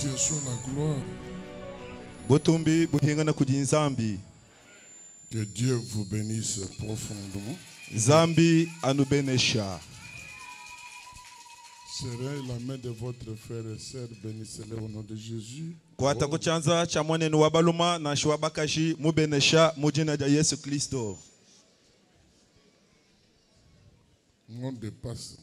Dieu soit la gloire. Botumbi buhinga na kujin zambi. Que Dieu vous bénisse profondément. Zambi anubenesha. Serrez la main de votre frère et sœur, bénissez-les au nom de Jésus. Kwata kuchanza cha mwanenu wa baluma na shwabakashi mubenesha mujina ja Yesu Kristo. On dépasse.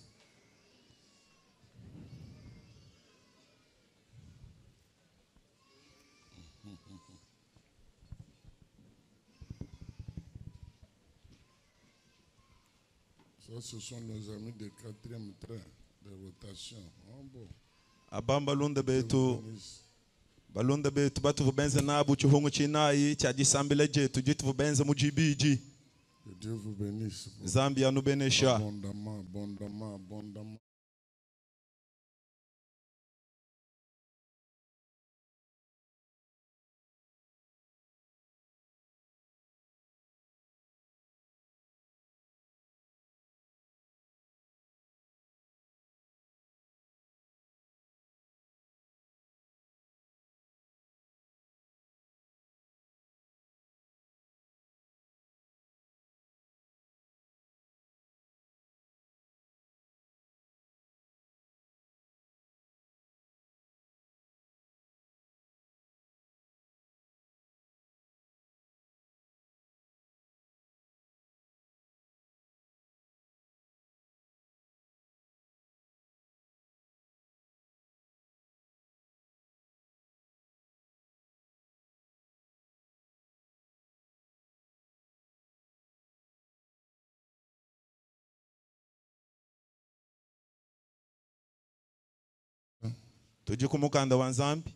Ça, ce sont nos amis de 4e train de rotation. Oh, bon. Abamba lunda Dieu betu. vous bénisse. Balunda betu batu vubenza nabu chihungu chinai cha jisambile jetu jitu vubenza mujibiji. Que Dieu vous bénisse. Zambi anubenesha. Abondamment, abondamment, abondamment. Tujikumukanda wa Zambi.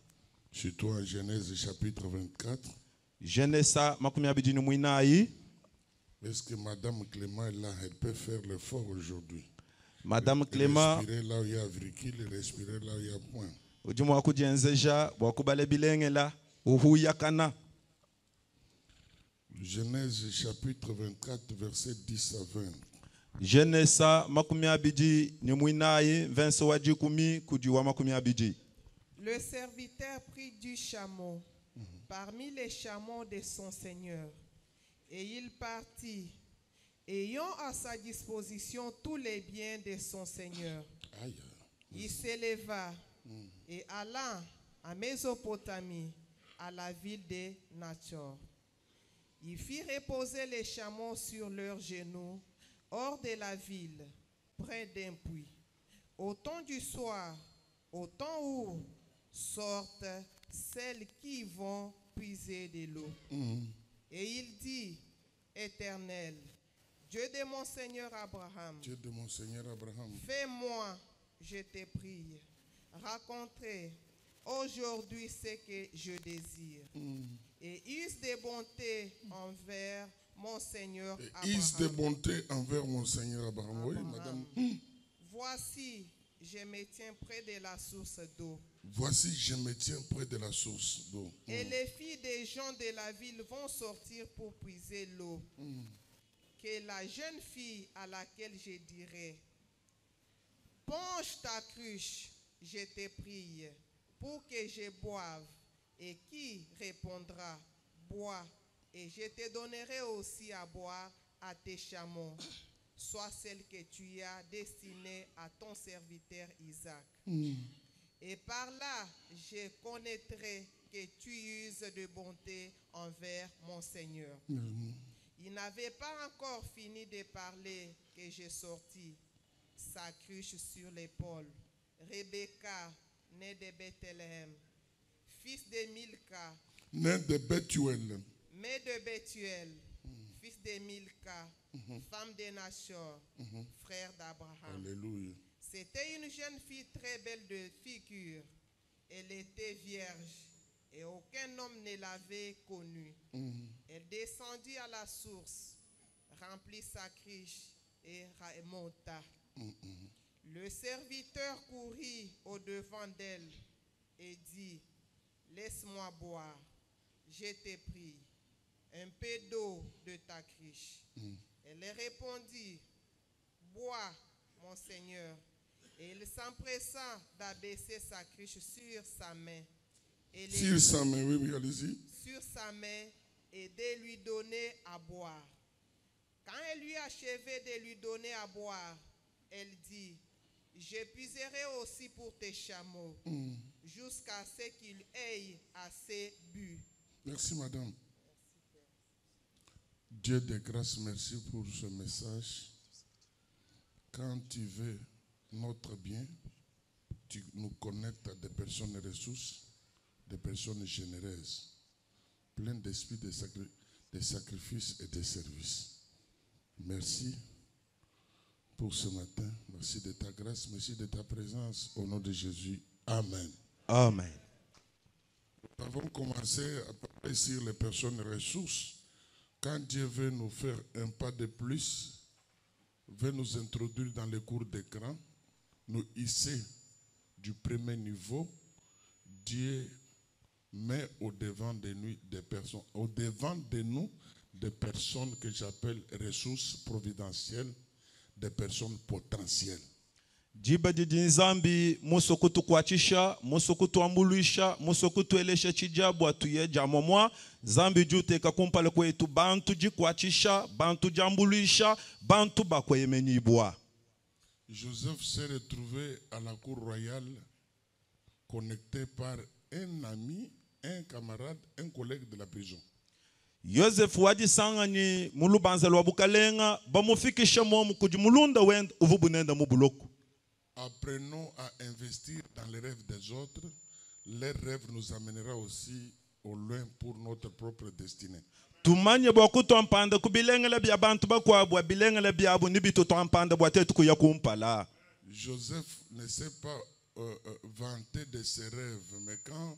Surtout en Genèse chapitre 24. Genesa makumi abidi ni mwinai. Est-ce que Madame Clément est là? Elle peut faire l'effort aujourd'hui. Madame Clément Respirer là où il y a avricule, respirer là où il y a point. ujumu wa kujenzeja wakubale bilengela uhuyakana. Genèse chapitre 24, verset 10 à 20. Genesa makumi abidi ni mwinai verso wa jikumi kujiwa makumi abidi. Le serviteur prit du chameau parmi les chameaux de son seigneur, et il partit, ayant à sa disposition tous les biens de son seigneur. Aïe. Il s'éleva et alla à Mésopotamie, à la ville de Nachor. Il fit reposer les chameaux sur leurs genoux, hors de la ville, près d'un puits. Au temps du soir, au temps où sortent celles qui vont puiser de l'eau. Et il dit, Éternel, Dieu de mon Seigneur Abraham, Dieu de mon Seigneur Abraham, fais-moi, je te prie, raconter aujourd'hui ce que je désire. Et use de bonté envers mon Seigneur et use de Abraham. bonté envers mon Seigneur Abraham. Oui, madame. Voici, je me tiens près de la source d'eau. Voici, je me tiens près de la source d'eau. Et les filles des gens de la ville vont sortir pour puiser l'eau. Que la jeune fille à laquelle je dirai, penche ta cruche, je te prie, pour que je boive. Et qui répondra, bois, et je te donnerai aussi à boire à tes chameaux, soit celle que tu as destinée à ton serviteur Isaac. Et par là, je connaîtrai que tu uses de bonté envers mon Seigneur. Il n'avait pas encore fini de parler que j'ai sorti sa cruche sur l'épaule. Rebecca, née de Bethléem, fils de Milka, Né de Bethuel, mère de Bethuel, fils de Milka, femme de Nachor, frère d'Abraham. alléluia. C'était une jeune fille très belle de figure. Elle était vierge et aucun homme ne l'avait connue. Elle descendit à la source, remplit sa cruche et remonta. Le serviteur courut au-devant d'elle et dit, laisse-moi boire, je te prie, un peu d'eau de ta cruche. Elle répondit, bois, mon Seigneur. Et il s'empressa d'abaisser sa cruche sur sa main. et Sur sa main, oui, oui, allez-y. sur sa main et de lui donner à boire. Quand elle lui achevait de lui donner à boire, elle dit, je puiserai aussi pour tes chameaux, jusqu'à ce qu'il ait assez bu. Merci, madame. Dieu de grâce, merci pour ce message. Quand tu veux notre bien, tu nous connectes à des personnes ressources, des personnes généreuses, pleines d'esprit de sacrifice et de service. Merci pour ce matin. Merci de ta grâce, merci de ta présence. Au nom de Jésus. Amen. Amen. Nous avons commencé à parler sur les personnes ressources. Quand Dieu veut nous faire un pas de plus, veut nous introduire dans les cours d'écran, nous hisser du premier niveau, Dieu met au-devant de nous des personnes que j'appelle ressources providentielles, des personnes potentielles. Jiba didi nzambi muso kutukwachisha, muso kutuambulisha, muso kutuelesha chijabu atuye jamomwa, zambi jute kakumpale kwetu bantu jikwachisha, bantu jambulisha, bantu bakweyemenibwa. Joseph s'est retrouvé à la cour royale, connecté par un ami, un camarade, un collègue de la prison. Joseph wadi sangani mulubanza lwa bukalenga, bamufikisha momu kujimulunda wenda uvubunenda mubuloko. Apprenons à investir dans les rêves des autres. Leurs rêves nous amènera aussi au loin pour notre propre destinée. Tumanye bwakuto ampanda kubilengele bya bantu bakwabwa bilengele byabu nibito to ampanda bwatetu kuyakumpala. Joseph ne s'est pas vanté de ses rêves, mais quand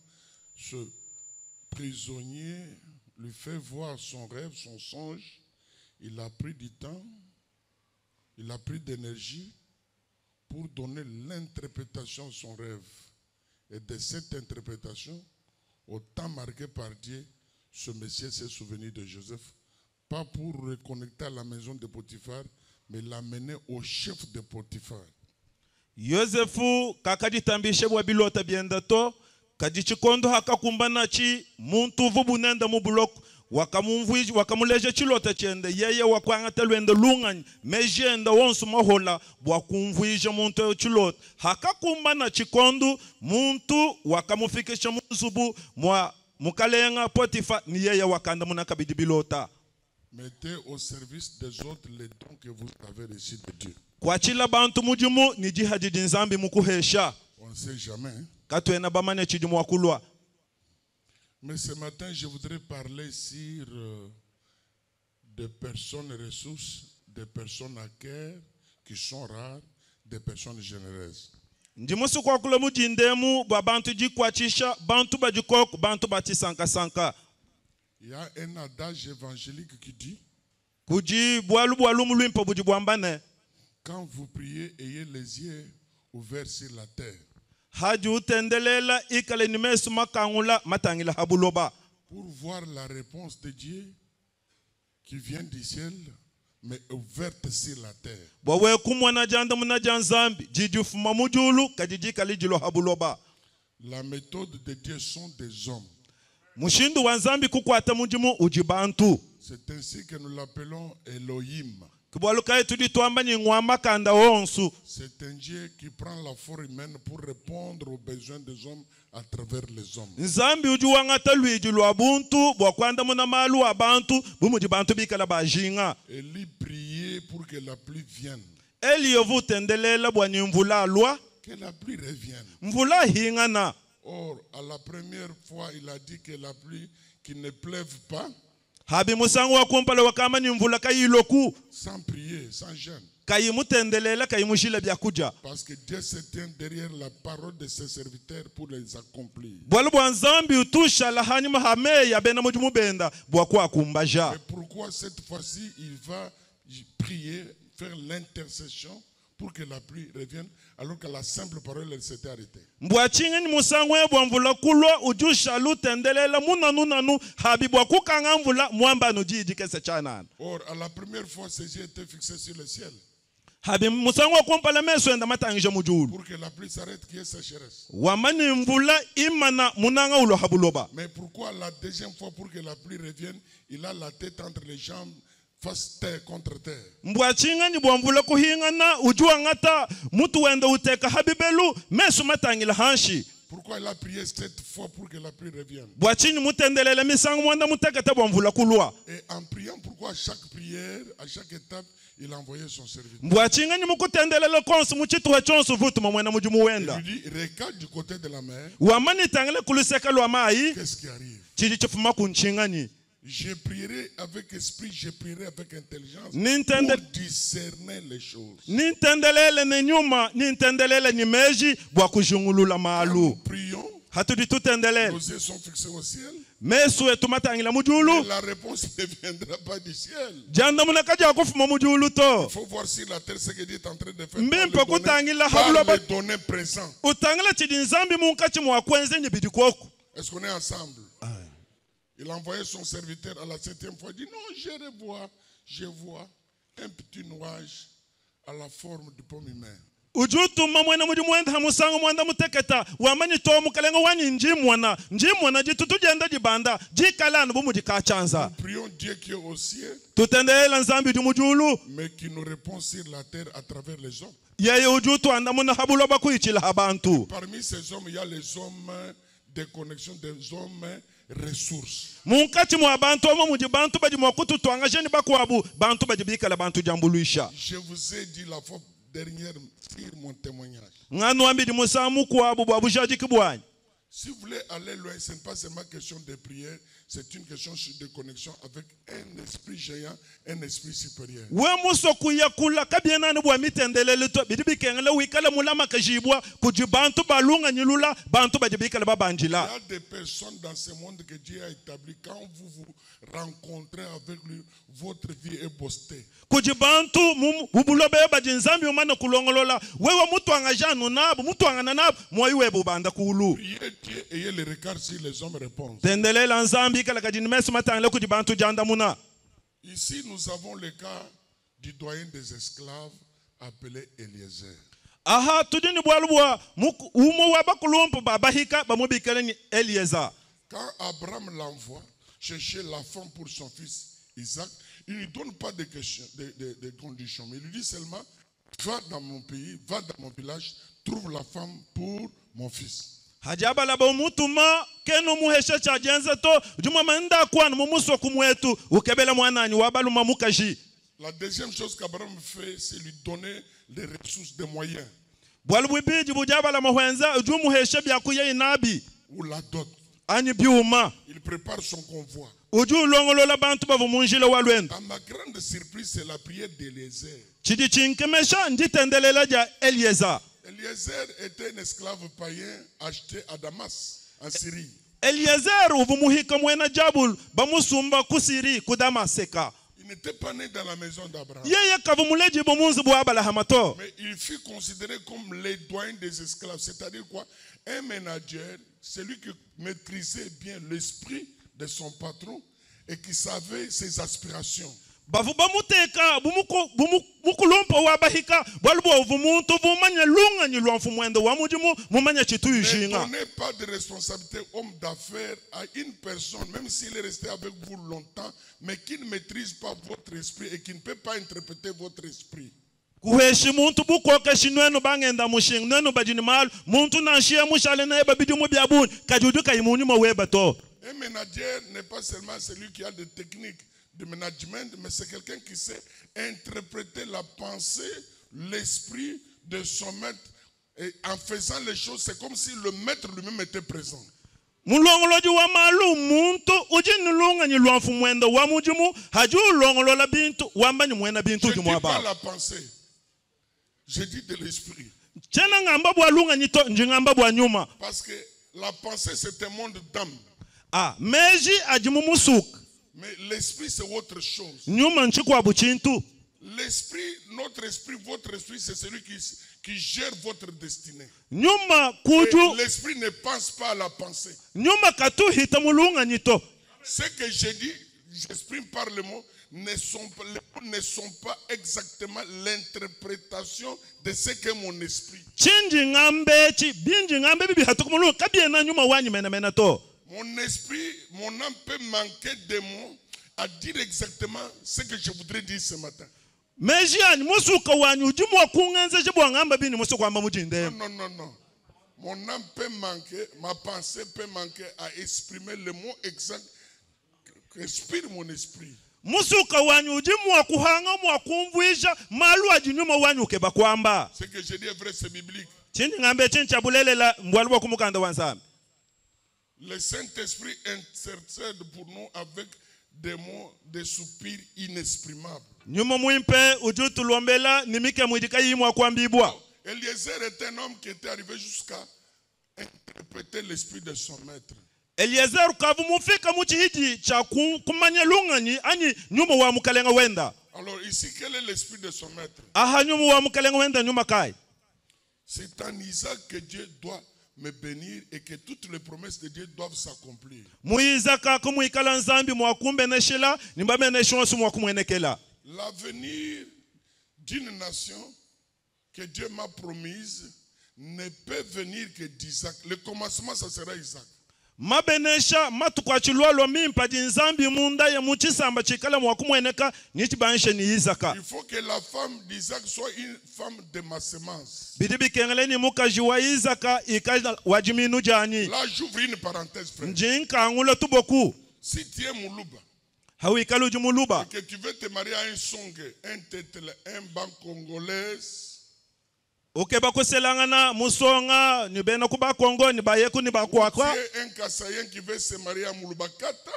ce prisonnier lui fait voir son rêve, son songe, il a pris du temps, il a pris d'énergie pour donner l'interprétation de son rêve. Et de cette interprétation, au temps marqué par Dieu, ce monsieur s'est souvenu de Joseph, pas pour reconnecter à la maison de Potiphar, mais l'amener au chef de Potiphar. Yosefu kakaditambishe bwa bilota byenda to kadichikondo hakakumbana chi muntu vubunenda mu buloko wakamumviji wakamuleje chilota chende yeye wakwanga telwende lunganya mejenda wonsu mahola bwa kumvija muntu chilota hakakumbana chikondo muntu wakamufikisha munzubu mwa mukalenga Potifa ni yeye wakanda munakabidi bilota. Mettez au service des autres les dons que vous avez reçus de Dieu. Kwa chila bantu mujimu ni jihadidi nzambi mukuhesha. On ne sait jamais. Katwena bamane chidimu wakulwa. Mais ce matin, je voudrais parler sur des personnes ressources, des personnes à cœur qui sont rares, des personnes généreuses. Ndimusu kwa kule mujindemu ba bantu jikwachisha, bantu bajikoko, bantu batisanka sanka. Il y a un adage évangélique qui dit, Kuji bwalu bwalu mulwimpo buji bwambane. quand vous priez, ayez les yeux ouverts sur la terre. Haji utendelela ikale nimesu makangula matangila habuloba. Pour voir la réponse de Dieu qui vient du ciel, mais ouverte sur la terre. Bwawe kumwana janda munajanzambi, jijufuma mujulu, kajijika lijilo habuloba. La méthode de Dieu sont des hommes. Mushindu wanzambi kukwata mujimu ujibantu. C'est ainsi que nous l'appelons Elohim. Kibwaluka yetu ditwamba ni ngwama kanda wonsu. C'est un Dieu qui prend la forme humaine pour répondre aux besoins des hommes à travers les hommes. Nzambi ujuwangata luiji lwa buntu, bwakwanda muna malu wa bantu, bumuji bantu bikala bajinga. Élie priait pour que la pluie vienne. Eli yovu tendelela bwani mvula lwa, Que la pluie revienne. mvula hingana. Or, à la première fois, il a dit que la pluie, qu'il ne pleuve pas, Habi musangu wa kumpala wakama ni mvula kayiloku, sans prier, sans jeûne. kayimutendelela kayimushila byakuja. Parce que Dieu se tient derrière la parole de ses serviteurs pour les accomplir. Bwalu bwa nzambi utusha la hanyuma hameya bena mujumu benda bwakwa kumbaja. Et pourquoi cette fois-ci, il va prier, faire l'intercession pour que la pluie revienne, alors que la simple parole, elle s'était arrêtée. Mbwachinga ni musangu bwa mvula kulwa ujusha lutendelela munanu habi bwa kukanga mvula mwamba no jiji kese chanana. Or, à la première fois, ses yeux étaient fixés sur le ciel. habi musango kumpala meso enda matangije mujulu pour que la pluie s'arrête, qu'il y ait sécheresse. wamani mvula imana munanga ulo habuloba. Mais pourquoi la deuxième fois, pour que la pluie revienne, il a la tête entre les jambes, face terre contre terre? Mbwachinga ni bwamvula kuhingana ujua ngata mutu wenda uteka habibelu meso matangila hanshi. Pourquoi il a prié 7 fois pour que la pluie revienne? Bwachini mutendelele misango mwanda mutekete bwamvula kulwa. Et en priant, pourquoi à chaque prière, à chaque étape, il a envoyé son serviteur? Mbwachinga ni mukutendelele konsu muchituwe chonsu vutuma mwena mujumu wenda. Il lui dit, regarde du côté de la mer, Wamani tangile kuluseka lwa mai qu'est-ce qui arrive? chidi chifuma kunchingani. Je prierai avec esprit, je prierai avec intelligence Nintende- pour discerner les choses. Nintendelele ni nyuma, nintendelele ni meji bwa kujungulula Quand maalu. nous prions, Hatudi tutendelele. nos yeux sont fixés au ciel. Mesu etu matangila Mais mujulu. la réponse ne viendra pas du ciel. Janda munakaja kufuma mujulu to. Il faut voir sur la terre ce que Dieu est en train de faire Mbimpe kutangila par hablo ba- le donné présent. Utangila chidi nzambi munkachi mwakwenze ni bidi kwoku. Est-ce qu'on est ensemble? Il a envoyé son serviteur à la 7e fois. Il dit non, je vois un petit nuage à la forme de pomme humaine. Ujutuma mwena mujumwenda hamusango mwenda muteketa. Wamani to mukalenga wani njimwana. Njimwana jitutu jenda jibanda. Jikalanu bumu jikachanza. Nous prions Dieu qui est au ciel, Tutendelela nzambi jumujulu. mais qui nous répond sur la terre à travers les hommes. Yeye ujutu andamuna habulo bakuichila habantu. Parmi ces hommes, il y a les hommes de connexion, des hommes ressources. Munkati mwa bantu omo muji bantu baji mwakutu tuanga jeni bakwabu. Bantu baji bika la bantu jambuluisha. Je vous ai dit la fois dernière sur mon témoignage. Nganu ambidi musamu kwabu bwabu jaji kibwani. Si vous voulez aller loin, ce n'est pas seulement question de prière, c'est une question de connexion avec un esprit géant, un esprit supérieur. We muso kuya kula kabiena ni bwa mitendelele to bidi bikengele wikala mulama kajibwa kuji bantu balunga nyilula bantu baji bika la Il y babanjila. a des personnes dans ce monde que Dieu a établi. Quand vous vous rencontrez avec lui, votre vie est boostée. Kuji bantu bubulobe baji nzambi umana kulongolola. Wewe mutu angajanu nabu, mutu angana nabu, mwayiwe bubanda kulu. Priez Dieu, ayez le regard si les hommes répondent. Tendelela nzambi kala kajini mesu matangele kuji bantu janda muna. Ici, nous avons le cas du doyen des esclaves appelé Eliezer. Aha tudini bwalubwa umo wabakulumpu babahika bamubikele ni Eliezer. Quand Abraham l'envoie chercher la femme pour son fils Isaac, il ne lui donne pas de conditions, mais il lui dit seulement, va dans mon pays, va dans mon village, trouve la femme pour mon fils. Hajabala ba mutuma keno muhesha cha jenza to juma manda kwa mumuso kumwetu ukebela mwananyi wabaluma mukaji. La deuxième chose qu'Abraham fait, c'est lui donner les ressources, des moyens, Bwalubiji bujabala mahwenza jumu hesha byakuye inabi ou la dot. ani biuma Il prépare son convoi. uju longolola bantu bavu munjile walwendo. À ma grande surprise, c'est la prière d'Eliezer. Chidi chinkemesha nditendelela ja Eliezer. Eliezer était un esclave païen acheté à Damas, en Syrie. Eliezer uvumuhika mwena jabul bamusumba kusiri kudamaseka. Il n'était pas né dans la maison d'Abraham. Yeye kavumuleji bomunzi bwabala hamato. Mais il fut considéré comme les doyens des esclaves. C'est-à-dire quoi? Un manager, celui qui maîtrisait bien l'esprit de son patron et qui savait ses aspirations. Bavu bamuteka bumukulumpa wabahika balbo vumuntu vumanya lunga ni lwanfu mwendo wa mujimu mumanya chitu Ne yishinga. donnez pas de responsabilité homme d'affaires à une personne, même s'il est resté avec vous longtemps, mais qui ne maîtrise pas votre esprit et qui ne peut pas interpréter votre esprit. Kuheshi muntu bukoke shinwenu bangenda mushinga nenu bajini mal muntu nanshia mushale na eba bidimu byabun kajudu kayimuni maweba to. Un manager n'est pas seulement celui qui a des techniques de management, mais c'est quelqu'un qui sait interpréter la pensée, l'esprit de son maître. Et en faisant les choses, c'est comme si le maître lui-même était présent. Mulongoloji wa malu muntu ujini lunga ni lwanfu mwendo wa mujimu haju longolola bintu wamba ni mwena bintu Je ne dis pas jumwaba. la pensée, je dis de l'esprit. Chena ngamba bwa lunga ni to njingamba bwa nyuma. Parce que la pensée, c'est un monde d'âme. Ah, meji ajimu musuka. Mais l'esprit, c'est autre chose. Nyuma nchikwa buchintu. L'esprit, notre esprit, votre esprit, c'est celui qui gère votre destinée. Nyuma Et kuju l'esprit ne pense pas à la pensée. nyuma katu hita mulunga nito. Ce que j'ai dit, j'exprime par le mot, ne sont pas exactement l'interprétation de ce que mon esprit. Mon esprit, mon âme peut manquer de mots à dire exactement ce que je voudrais dire ce matin. Non. Mon âme peut manquer, ma pensée peut manquer à exprimer le mot exact que respire mon esprit. Ce que je dis est vrai, c'est biblique. Le Saint-Esprit intercède pour nous avec des mots, des soupirs inexprimables. Eliezer est un homme qui était arrivé jusqu'à interpréter l'esprit de son maître. Alors ici, quel est l'esprit de son maître? C'est en Isaac que Dieu doit me bénir et que toutes les promesses de Dieu doivent s'accomplir. L'avenir d'une nation que Dieu m'a promise ne peut venir que d'Isaac. Le commencement, ça sera Isaac. Il faut que la femme d'Isaac soit une femme de ma semence. Là, j'ouvre une parenthèse, frère. Si tu es Moulouba, et que tu veux te marier à un Songé, un Tétele, un Ban Congolaise, si tu es un Kassaïen qui veut se marier à Moulubakata,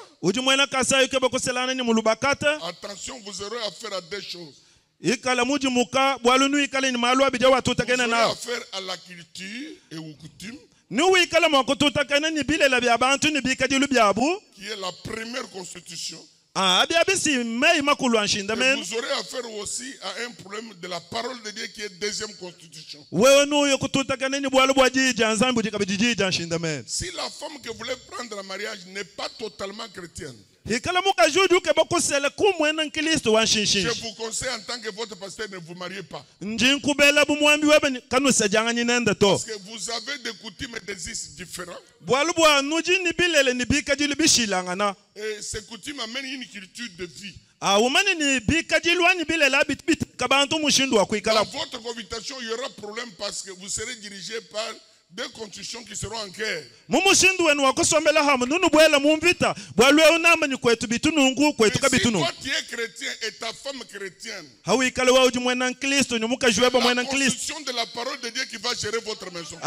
attention, vous aurez affaire à deux choses. Vous aurez affaire à la culture et aux coutumes, qui est la première constitution. Et vous aurez affaire aussi à un problème de la parole de Dieu qui est deuxième constitution. Si la femme que vous voulez prendre en mariage n'est pas totalement chrétienne, je vous conseille en tant que votre pasteur, ne vous mariez pas. Parce que vous avez des coutumes et des us différents. Et ces coutumes amènent une culture de vie. Dans votre conviction, il y aura problème parce que vous serez dirigé par deux constitutions qui seront en guerre. Et si toi tu es chrétien et ta femme chrétienne, la constitution de la parole de Dieu qui va gérer votre maison.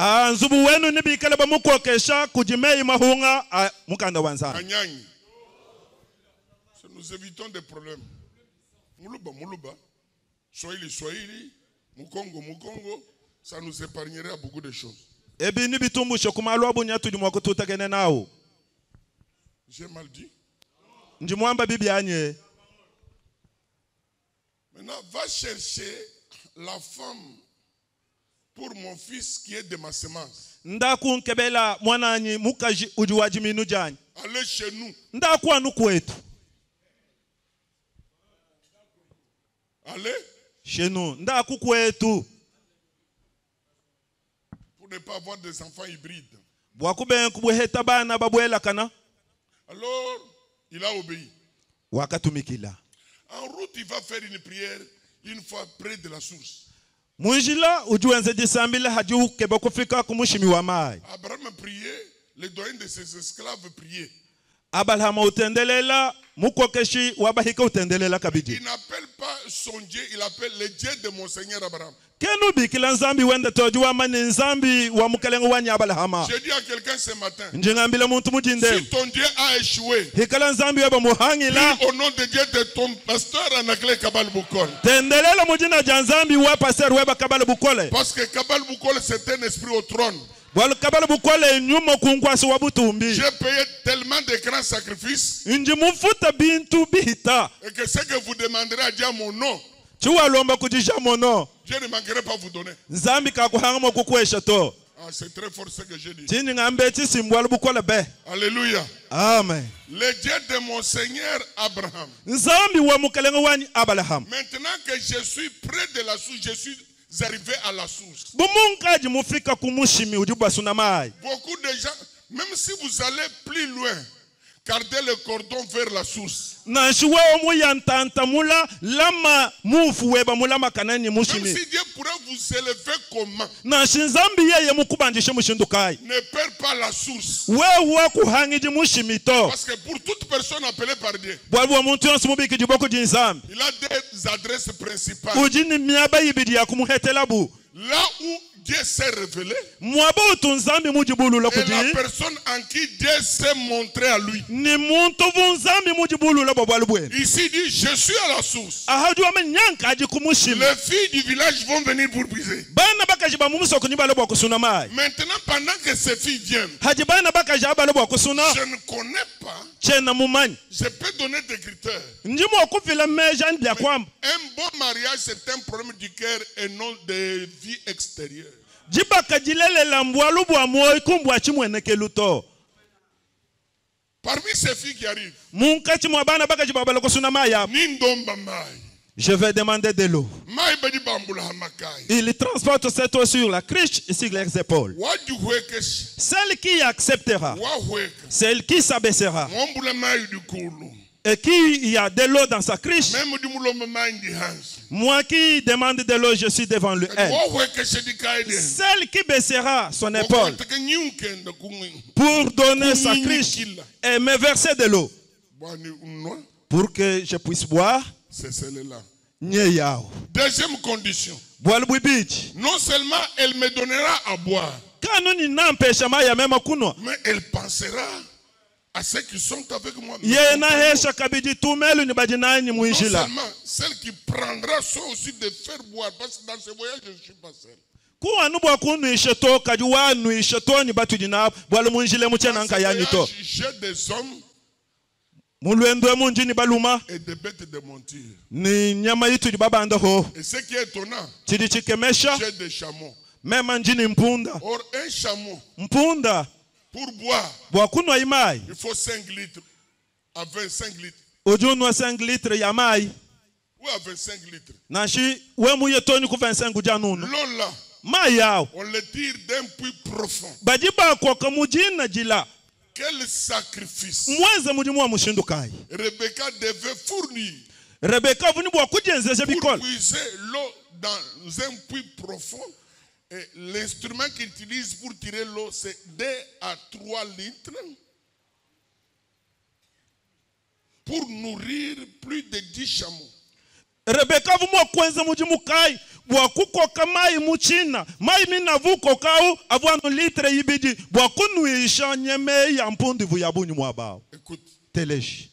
Nous évitons des problèmes. Moulouba, Swahili, Mukongo, ça nous épargnerait à beaucoup de choses. J'ai mal dit. Maintenant, va chercher la femme pour mon fils qui est de ma semence. Allez chez nous. Allez chez nous. Pour ne pas avoir des enfants hybrides. Alors, il a obéi. En route, il va faire une prière une fois près de la source. Abraham priait, les doyens de ses esclaves priaient. Il n'appelle pas son Dieu, il appelle le Dieu de mon Seigneur Abraham. Je dis à quelqu'un ce matin, si ton Dieu a échoué, prie au nom de Dieu de ton pasteur Anaklé Kabal Boukol. Parce que Kabal Boukol c'est un esprit au trône. J'ai payé tellement de grands sacrifices et que ce que vous demanderez à Dieu à mon nom, Dieu ne manquerait pas vous donner. Ah, c'est très fort ce que j'ai dit. tini ngambe tisimbwala bukola be. Alléluia. Amen. Le Dieu de mon Seigneur Abraham. Nzambi wa mukalenga wani Abraham. Maintenant que je suis près de la source, je suis arrivé à la source. Bumunkaji mufika kumushimi ujubasuna mai. Beaucoup de gens, même si vous allez plus loin, gardez le cordon vers la source. Na shiwe omuyantanta mula lama mufu weba mulama kanani Même mushimi. si Dieu pourrait vous élever comment, Na shinzambi yeye mukubandishe mushindukai. ne perds pas la source. Wewe kuhangiji mushimi to. Parce que pour toute personne appelée par Dieu, Bwabu wa muntu yonsi mubiki jiboko jinzambi. il a des adresses principales. Ujini miaba yibidi ya kumuhetela bu. Là où Dieu s'est révélé, Mwaba utunzambi mujibulu la et la kudi. personne en qui Dieu s'est montré à lui. Ni muntu vunzambi mujibulu la bwabwalu bwenu. Ici il dit, je suis à la source. Ahaju amenyanka aji kumushimi. Les filles du village vont venir pour puiser. Bana bakaji ba mumusoko ni balo bwa kusuna mai. Maintenant, pendant que ces filles viennent, Haji bana bakaji abalo bwa kusuna. je ne connais pas, Chena mumanyi. je peux donner des critères. Ndimu okufila meja ndya kwamba. Un bon mariage, c'est un problème du cœur et non de vie extérieure. Jibaka jilelela mbwalu bwa moyo kumbwa chimweneke luto. Parmi ces filles qui arrivent, Munkati mwa bana bakaji babalo kusuna mai ya. Nindomba mai, Je vais demander de l'eau. mai badi bambula hamakai. Il transporte cette eau sur la criche et sur les épaules. Wadu huekesh, Celle qui acceptera, wa hueka, celle qui s'abaissera mwambula mai du kulu. et qui y a de l'eau dans sa criche, Même du mulomba mai ndi hans. moi qui demande de l'eau, je suis devant lui. Elle. Wa huekesh di kaide. Celle qui baissera son épaule Wakataka nyunkenda kungi. pour donner sa criche et me verser de l'eau Bwani unwa, pour que je puisse boire. c'est celle-là. Nye yao. Deuxième condition. Boile bwibiji. Non seulement elle me donnera à boire, Kanuni nampesha maya mema kunwa. mais elle pensera à ceux qui sont avec moi. Ye na hesha kabidi tumelu ni bajinani Non muishila. seulement celle qui prendra soin aussi de faire boire, parce que dans ce voyage, je ne suis pas seul. Kuwa nubwa kunuishe to kajuwa nuishe to ni batu jina bwale munjile muchena Dans anka ce yani to. voyage, j'ai des hommes Mulwendwe munjini baluma et des bêtes de monture. ni nyama yitu jibabanda ho. Et ce qui est étonnant, Chidi chikemesha j'ai des chameaux. mema njini mpunda. Or, un chameau, Mpunda pour boire, bwa kunwa imai. il faut 5 litres à 25 litres. Ujunwa 5 litres ya mai. Ou à 25 litres. Nashi we muye toni ku 25 janunu. L'eau là, Mai yao. on le tire d'un puits profond. Bajiba kwa kamujina jila. Quel sacrifice Mweze mujimu wa mushindukai. Rebecca devait fournir Rebecca vuni bwa kujenzeje pour bikol. puiser l'eau dans un puits profond. Et l'instrument qu'il utilise pour tirer l'eau, c'est 2 à 3 litres pour nourrir plus de 10 chameaux. Rebecca vumo kwenza mujimu kai bwa kukoka mai muchina. Mai mina vuko kau avwanu litre yibidi bwa kunuisha nyeme ya mpundi vuyabunyu mwabao. Écoute, Teleji.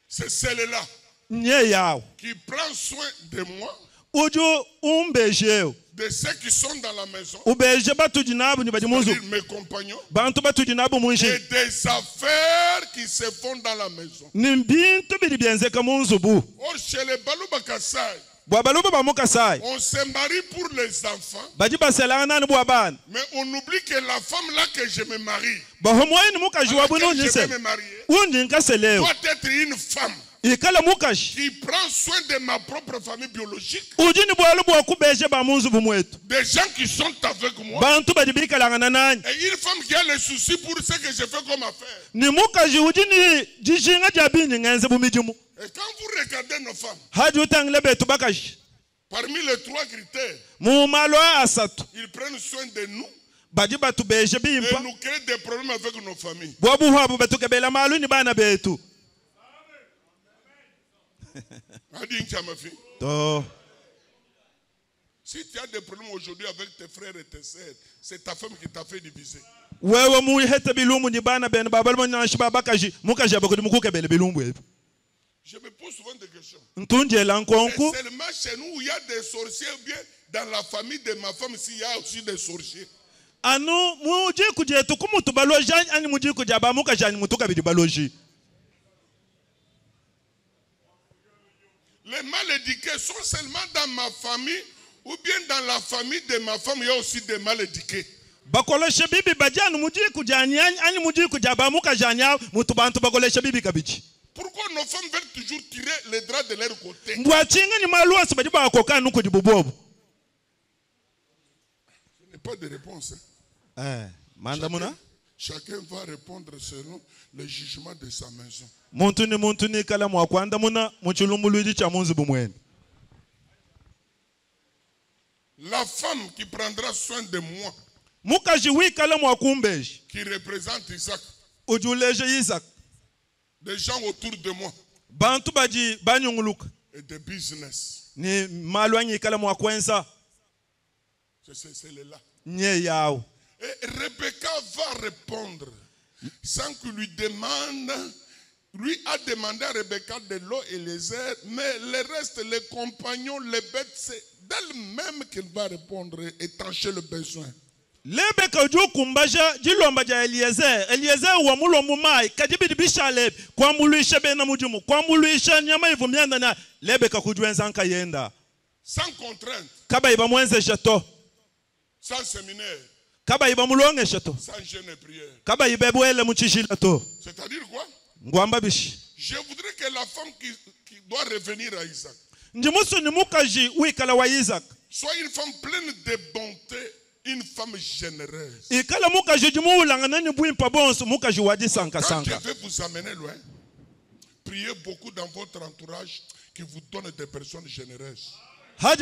c'est celle-là Nye yao. qui prend soin de moi, Uju umbejeo. de ceux qui sont dans la maison, Ubeje batu jinabu ni bajimuzu. c'est-à-dire mes compagnons, Bantu batu jinabu munji. et des affaires qui se font dans la maison. Ni bintu bili bienzeka munzubu. Or, chez les Balouba Kassai, Bwa baluba bamuka sai. on se marie pour les enfants, Bajiba selana ni bwa bana. mais on oublie que la femme là que je me marie, Bahomoyi ni muka avec juwa bunu laquelle je vais nyise. me marier, Unji nkaseleo. doit être une femme Ikala mukashi. qui prend soin de ma propre famille biologique, Uji ni bwa lubu wakubeje ba munzubu mwetu. des gens qui sont avec moi, Bantu bajibika langana nani. et une femme qui a le souci pour ce que je fais comme affaire. Ni mukashi uji ni jishinga jabini ngenze bumijimu. Et quand vous regardez nos femmes, Hadi utangle betu bakashi. parmi les 3 critères, Mumalo asatu. ils prennent soin de nous Bajiba tubeje et bimpa. nous créent des problèmes avec nos familles. Bwa buhabu betu kebela malu ni bana betu. Adi Nchamafi, To. si tu as des problèmes aujourd'hui avec tes frères et tes sœurs, c'est ta femme qui t'a fait diviser. Wewe muhete bilumu ni bana ben babal mo nyashi babakaji mukaji abakudi mukuke bele bilumbu ebi. Je me pose souvent des questions. Ntunje la nkonku. C'est seulement chez nous où il y a des sorciers, ou bien dans la famille de ma femme, s'il y a aussi des sorciers. Anu muji kujetu kumutu baloji ani muji kujaba mukaji ani mutuka bidi baloji. Les mal éduqués sont seulement dans ma famille, ou bien dans la famille de ma femme, il y a aussi des mal éduqués. bakolesha bibi bajani muji kujanya ani muji kujaba mukajanya mutu bantu bakolesha bibi kabichi. Pourquoi nos femmes veulent toujours tirer les draps de leur côté? Mbwachinga ni maluasi bajiba akoka nuko jibubobu. Ce n'est pas de réponse. Chacun va répondre selon le jugement de sa maison. Muntu ni kala mwakwanda muna muchulumuluji cha munzi bumwene. La femme qui prendra soin de moi, qui représente Isaac, Isaac, des gens autour de moi, et de business, c'est là. Et Rebecca va répondre sans qu'il lui demande. Lui a demandé à Rebecca de l'eau et les airs, mais le reste, les compagnons, les bêtes, c'est d'elle-même qu'elle va répondre et trancher le besoin. Rebecca jo kumbaja jilomba ja Eliezer wa mulombu mai kadibidi bishale kwa muluisha bena mujumu kwa muluisha nyama ivumianda na Rebecca kujwenza nka yenda sans contrainte, kaba iba mwenze jato, sans séminaire, kaba iba mulonge jato, sans jeûne et prière, kaba iba bwele muchishila to. C'est-à-dire quoi? Je voudrais que la femme qui doit revenir à Isaac soit une femme pleine de bonté, une femme généreuse. Quand je vais vous amener loin, priez beaucoup dans votre entourage qui vous donne des personnes généreuses. Les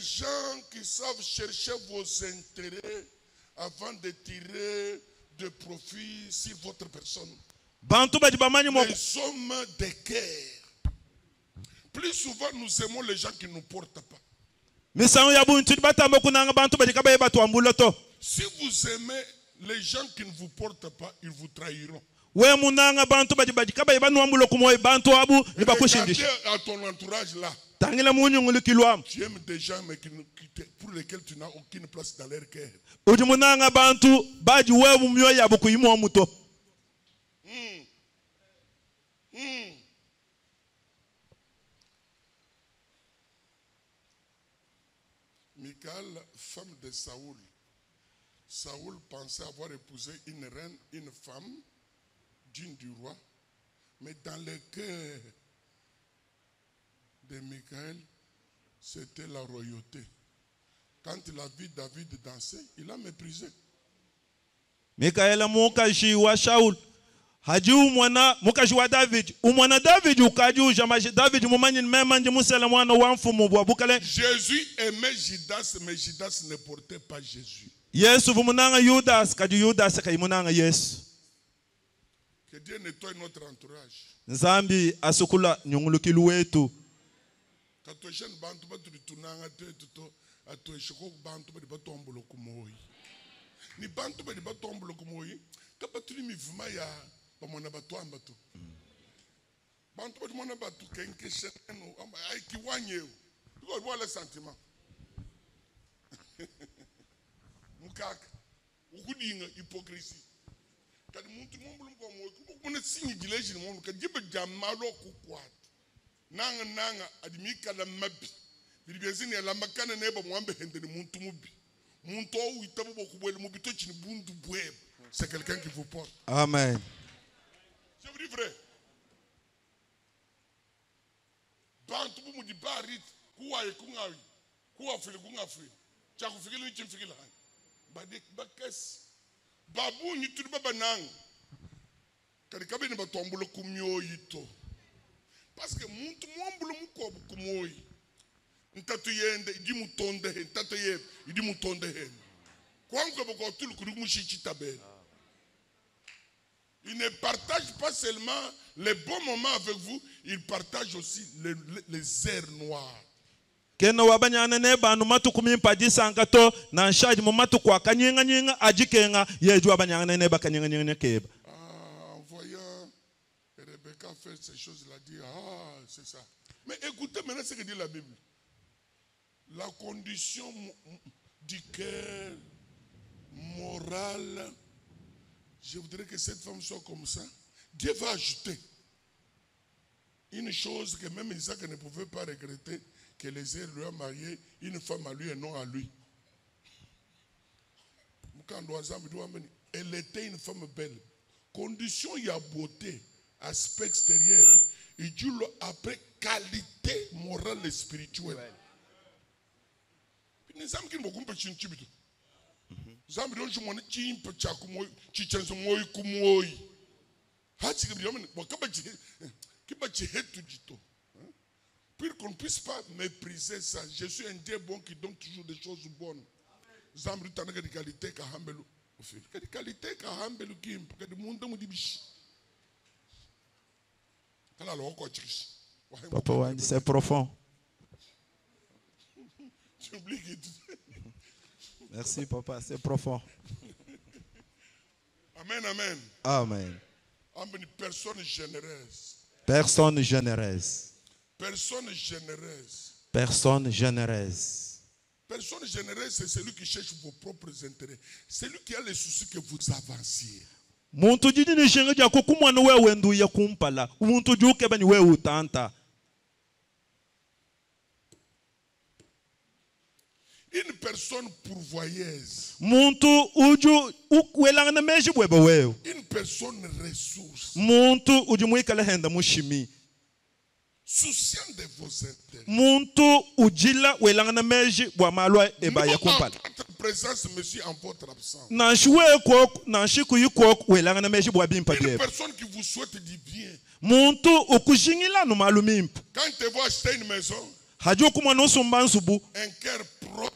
gens qui savent chercher vos intérêts avant de tirer de profit sur votre personne. Les hommes de cœur. Plus souvent, nous aimons les gens qui ne nous portent pas. Si vous aimez les gens qui ne vous portent pas, ils vous trahiront. Regardez à ton entourage là. Tu aimes des gens mais pour lesquels tu n'as aucune place dans leur cœur. Michal, femme de Saoul. Saoul pensait avoir épousé une reine, une femme digne du roi, mais dans le cœur de Michael, c'était la royauté. Quand il a vu David danser, il a méprisé. Michael mukashi wa Shaul haji umwana mukashi wa David umwana David ukaji jamaji David mumanyi mema nje musela mwana wa mfumu bwa bukale. Jésus aimait Judas, mais Judas ne portait pas Jésus. Yesu vumunanga Judas kaji Judas kaimunanga Yesu. Que Dieu nettoie notre entourage. Nzambi asukula nyungulukilu wetu. Katoshen bantu batu tunanga teto atoshiko bantu badi batombolo kumoi. Ni bantu badi batombolo kumoi kapatuli mivuma ya bamona batwamba to. Bantu badi mona batu kenke sheno ai kiwanyeo. Tuko wala sentiment. Mukaka ukudinga hypocrisie. Kadi muntu mumbulu ko moyo kuna sinyi gileji mu ka jibe jamalo ku kwat nanga adimika la mabi bilibezini la makana neba mwambe hende ni muntu mubi muntu o itabu bokubwele mubi to chini bundu bweb. C'est quelqu'un qui vous porte. Amen. Je vous dis vrai. Bantu bu mudi barit kuwa kungawi kuwa fili kungafi cha kufikiri ni chimfikira badi bakes babu ni turi baba nang karikabe ni batombolo kumyoyi to parce que muntu mwombolo mukobu kumoyi ntatu yende idi mutonde he ntatu ye idi mutonde he kwangu boko tulu kuri mushichi tabe. Il ne partage pas seulement les bons moments avec vous, il partage aussi les heures noires. Kena wabanyana ne banu matu kumimpa disangato na nshaji mu matu kwa kanyinga ajikenga yeju abanyana ne bakanyinga keba. En voyant Rebecca faire ces choses, il a dit c'est ça. Mais écoutez maintenant ce que dit la Bible. La condition du cœur moral, je voudrais que cette femme soit comme ça. Dieu va ajouter une chose que même Isaac ne pouvait pas regretter. qu'Élisée lui a marié une femme à lui et non à lui. Elle était une femme belle. Condition, il y a beauté, aspect extérieur. Et Dieu l'a après qualité morale et spirituelle. Nous sommes qui beaucoup de choses. Zambi don jumoni chimpa chakumo chichanzo moi kumoi. Hachi kibiyomen wakaba kiba chihetu jito. Pour qu'on ne puisse pas mépriser ça, je suis un Dieu bon qui donne toujours des choses bonnes. Zambi tanaga di qualité ka hambelu. Di qualité ka hambelu kim ka di munda mu di bishi. Kala lo ko chikish. Papa Wandi, c'est profond. J'oublie que Merci papa, c'est profond. Amen, amen. Amen. Amen. Personne généreuse. Personne généreuse. Personne généreuse. Personne généreuse. Personne généreuse, c'est celui qui cherche vos propres intérêts. Celui qui a les soucis que vous avanciez. Muntu jini ni shenga jako kumwana wewe ndu ya kumpala. Muntu juke bani wewe utanta. Une personne pourvoyeuse. Muntu uju ukwelanga meji bwebe wewe. Une personne ressource. Muntu uju mwikala henda mushimi. Souciant de vos intérêts. Muntu ujila welanga meji bwa malwa eba ya kumpala. Votre présence, monsieur, en votre absence. Nanshwe kok, nanshiku yukok welanga meji bwa bimpa Une bwebe. personne qui vous souhaite du bien. Muntu ukujingila no malumimpa. Quand il te voit acheter une maison, Hajo kumwana usumba nsubu. un cœur propre.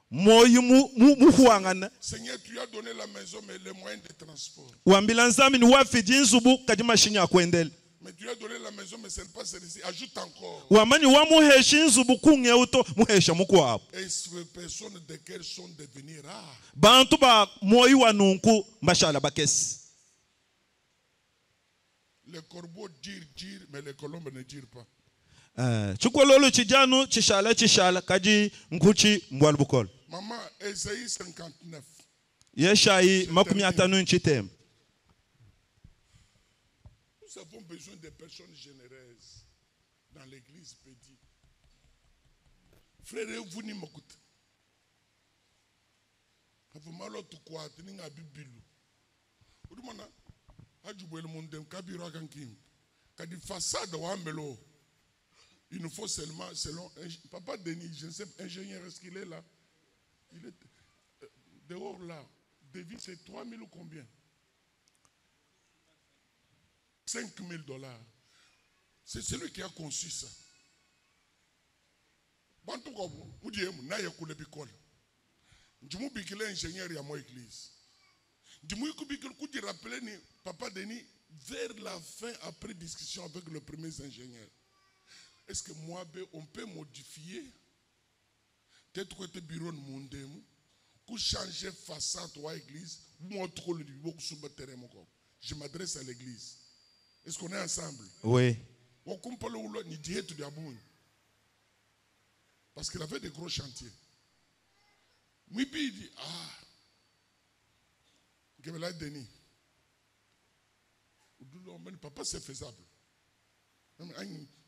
Moyo muhuangana. Seigneur, tu as donné la maison, mais les moyens de transport. Wambila nzambi ni wafidi nsubu kadi mashini ya kuendele. Mais tu as donné la maison, mais ce n'est pas celle-ci. Ajoute encore. Wamani wa muheshi nsubu kungeuto muhesha mukwabo. Et ces personnes de cœur sont devenues rares. Bantu ba moyo wa nunku mashala bakesi. Les corbeaux dirent, mais les colombes ne dirent pas. Chikololo chijanu chishala kaji nkuchi mbwalbukol. Maman, Ésaïe 59. Yeshai makumi atanu nchitem. Nous avons besoin de personnes généreuses dans l'église petit. Frère, vous n'y m'écoutez. Vous m'allez tout quoi, tu n'as pas bibilu. Vous demandez, ajouez le monde, kabira kankim, kadi façade wa melo. Il nous faut seulement, selon Papa Denis, je ne sais pas, ingénieur, est-ce qu'il est là? Il est dehors là. Devis, c'est 3 000 ou combien? 5 000 $. C'est celui qui a conçu ça. Bon, tout comme vous dites, vous avez coulé bicole. Je me dis que l'ingénieur est à mon église. Je me dis que vous rappelez, Papa Denis, vers la fin, après discussion avec le premier ingénieur. Est-ce que moi, on peut modifier peut-être que le bureau de monde, pour changer façade de l'église, je m'adresse à l'église. Est-ce qu'on est ensemble? Oui. Parce qu'il avait des gros chantiers. Mipi dit, Denis. Papa, c'est faisable. Quand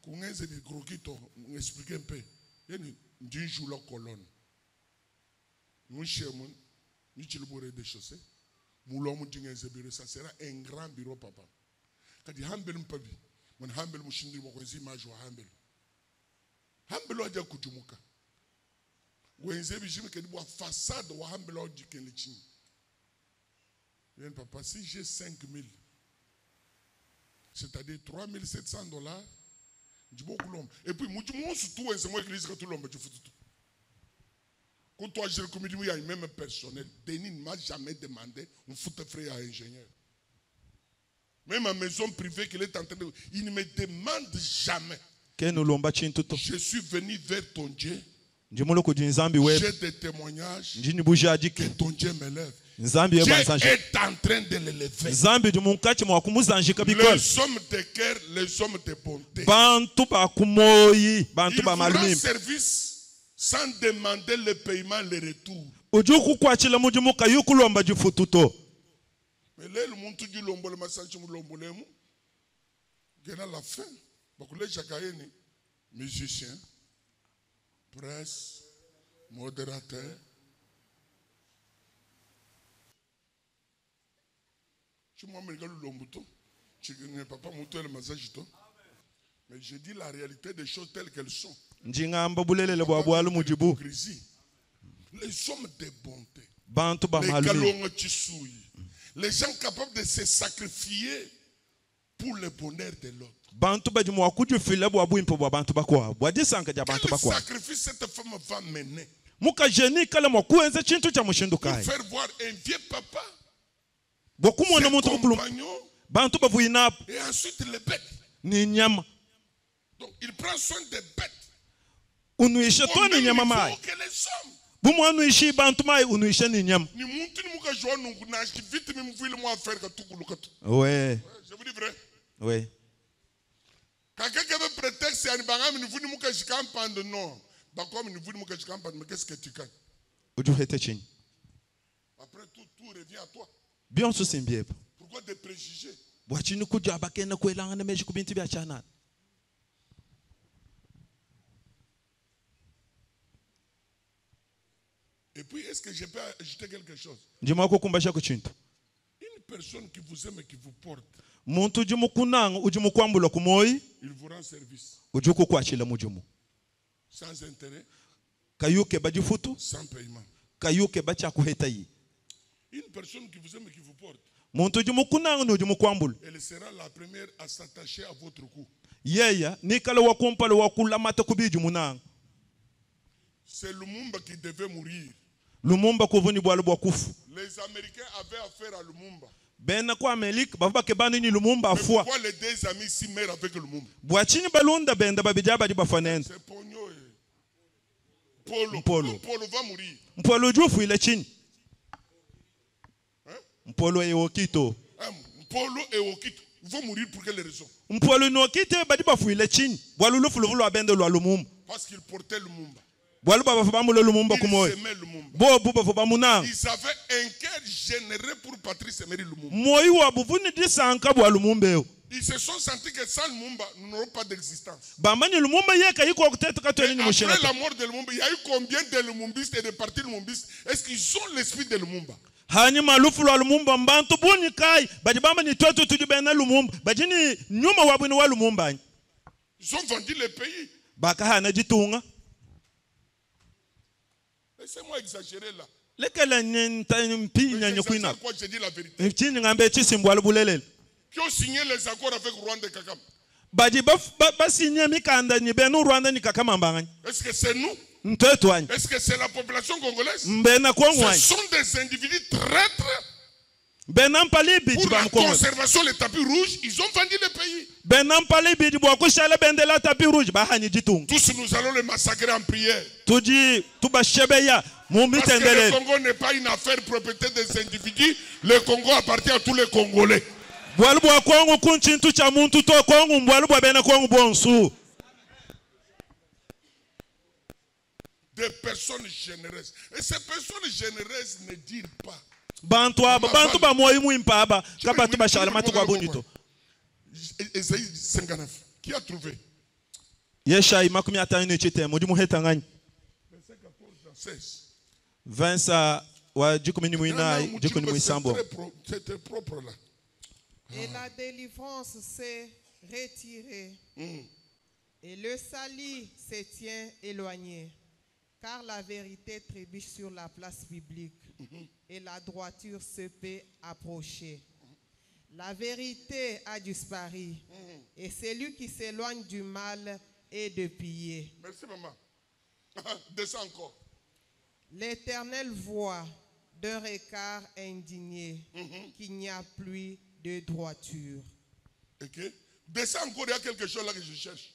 on a des gros qui on explique un peu. Il y a une joue la colonne. Nous sommes des chaussées. Ça sera un grand bureau, papa. Quand il y a un humble, mon humble, mon chindi, mon coisin, ma joie humble. Humble, on a dit que muka. Wenze bijimi que la façade wa humble, on dit que le chini. Papa, si j'ai 5 000, c'est-à-dire 3 700 $. Et puis, surtout, c'est moi qui dis que tout le monde fait tout. Quand toi, j'ai le il y a une même personnel. Denis ne m'a jamais demandé un foot frère à ingénieur. Même ma maison privée qu'il est en train de. Il ne me demande jamais. Je suis venu vers ton Dieu. J'ai des témoignages que ton Dieu me lève. Dieu est en train de l'élever. Les hommes de cœur, les hommes de bonté. Ils feront service sans demander le paiement, le retour. Mais là, le monde dit l'ombo le massage mu l'ombo le mu. Gena la fin. Bakule chakaye ni musicien. Presse, modérateur. Mais je dis la réalité des choses telles qu'elles sont. Les hommes de bonté. Les gens capables de se sacrifier pour le bonheur de l'autre. Quel sacrifice cette femme va mener pour faire voir un vieux papa, ses compagnons, et ensuite les bêtes. Donc il prend soin des bêtes. Au même niveau que les hommes. Je vous dis vrai. Oui. Quand quelqu'un veut prétexte, non. Mais qu'est-ce que tu gagnes? Après tout revient à toi. Pourquoi des préjugés? Et puis, est-ce que je peux ajouter quelque chose? Une personne qui vous aime et qui vous porte, il vous rend service. Sans intérêt, sans paiement. Une personne qui vous aime et qui vous porte, elle sera la première à s'attacher à votre cou. C'est Lumumba qui devait mourir. Les Américains avaient affaire à Lumumba. Mais pourquoi les deux amis s'y meurent avec Lumumba? C'est Pogno et Polo. Polo va mourir. Polo et Okito vont mourir pour quelle raison? Parce qu'ils portaient Lumumba. Ils aimaient Lumumba. Ils avaient un cœur généreux pour Patrice Emery Lumumba. Ils se sont sentis que sans Lumumba, nous n'aurons pas d'existence. Après la mort de Lumumba, il y a eu combien de Lumumbistes et de partis Lumumbistes? Est-ce qu'ils ont l'esprit de Lumumba? Ils ont vendu le pays. Laissez-moi exagérer là. Quoi, je dis la vérité. Qui ont signé les accords avec Rwanda et Kagame? Est-ce que c'est nous? Est-ce que c'est la population congolaise? Ce sont des individus traîtres. Pour la conservation des tapis rouges, ils ont vendu le pays. Tous nous allons les massacrer en prière. Parce que le Congo n'est pas une affaire propriété des individus. Le Congo appartient à tous les Congolais. Des personnes généreuses. Et ces personnes généreuses ne disent pas. Esaïe 59. Qui a trouvé? Verset 14 16. C'était propre là. Et la délivrance s'est retirée. Et le salut se tient éloigné. Car la vérité trébuche sur la place publique. Et la droiture se peut approcher. La vérité a disparu. Et celui qui s'éloigne du mal est de piller. Merci maman. Descends encore. L'Éternel voit d'un regard indigné qu'il n'y a plus de droiture. Okay. Descends encore, il y a quelque chose là que je cherche.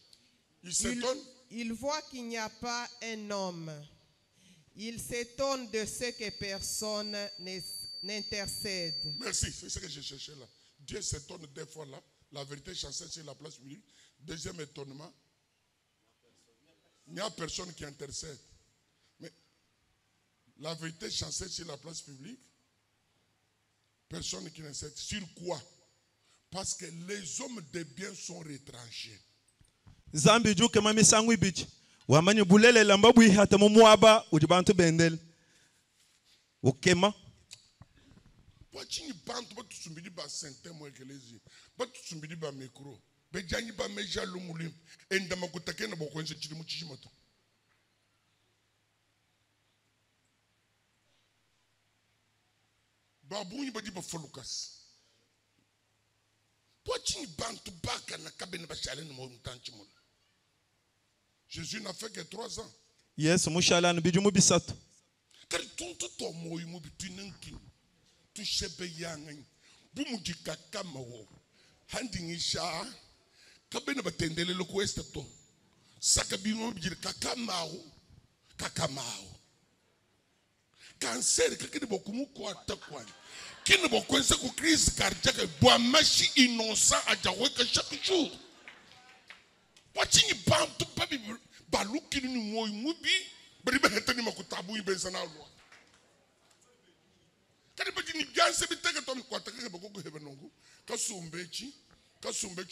Il s'étonne. Il voit qu'il n'y a pas un homme. Il s'étonne de ce que personne n'intercède. Merci, c'est ce que je cherchais là. Dieu s'étonne des fois là. La vérité chancelle sur la place publique. Deuxième étonnement. Il n'y a personne qui intercède. Mais la vérité chancelle sur la place publique. Personne qui n'intercède. Sur quoi? Parce que les hommes de bien sont retranchés. Wamani bulele lamba bui hata mumuaba ujibantu bendel. Ukema. Wachini bantu ba tusumbidi ba sente mo ekelezi. Ba tusumbidi ba micro. Be janyi ba meja lumulim. Enda makutake na bokwense chiri mu chishimoto. Babuni ba di ba folukas. Wachini bantu baka na kabene ba shale no mo mutanchi mo. Jésus n'a fait que 3 ans. Yes, mushala no bijumu bisatu. Kari tuntu to moyi mu bitunenki. Tu shebe yangan. Bumuji kakama wo. Handingisha. Kabene batendele loko estato. Sakabino bijir kakamao. Kakamao. Cancer kakini bokumu kwa takwani. Kini bokwense ku crise cardiaque. Boamashi innocent ajaweka chaque jour. Watching bantu baby baluki ni moyi mubi. Bari behete ni makutabu ibeza na lwa. Kadi bati ni ganse biteke to kwa takeke boko hebe nongo. Kasumbechi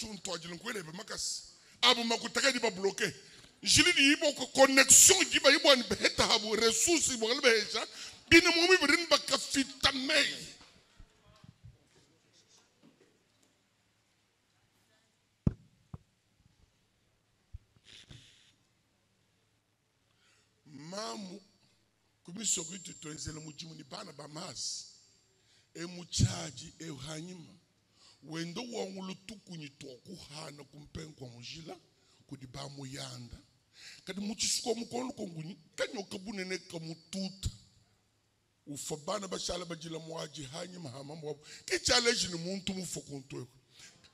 untoji nkwele be makas. Abu makutaka di ba bloquer. Jili di ibo connexion di ba ibo an beheta habu ressources ibo galbe hecha. Bini momi birin ba kafita mei. Mamu kumisoku tutoenzele mujimu ni bana bamas e muchaji e hanyima wendo wangulu tukunyi toku hana kumpenkwa mujila kudiba muyanda kadi muchisuko mukonu kongunyi kanyo kabunene kamututa ufabana bashala bajila muaji hanyima hamambo ke challenge ni muntu mufokonto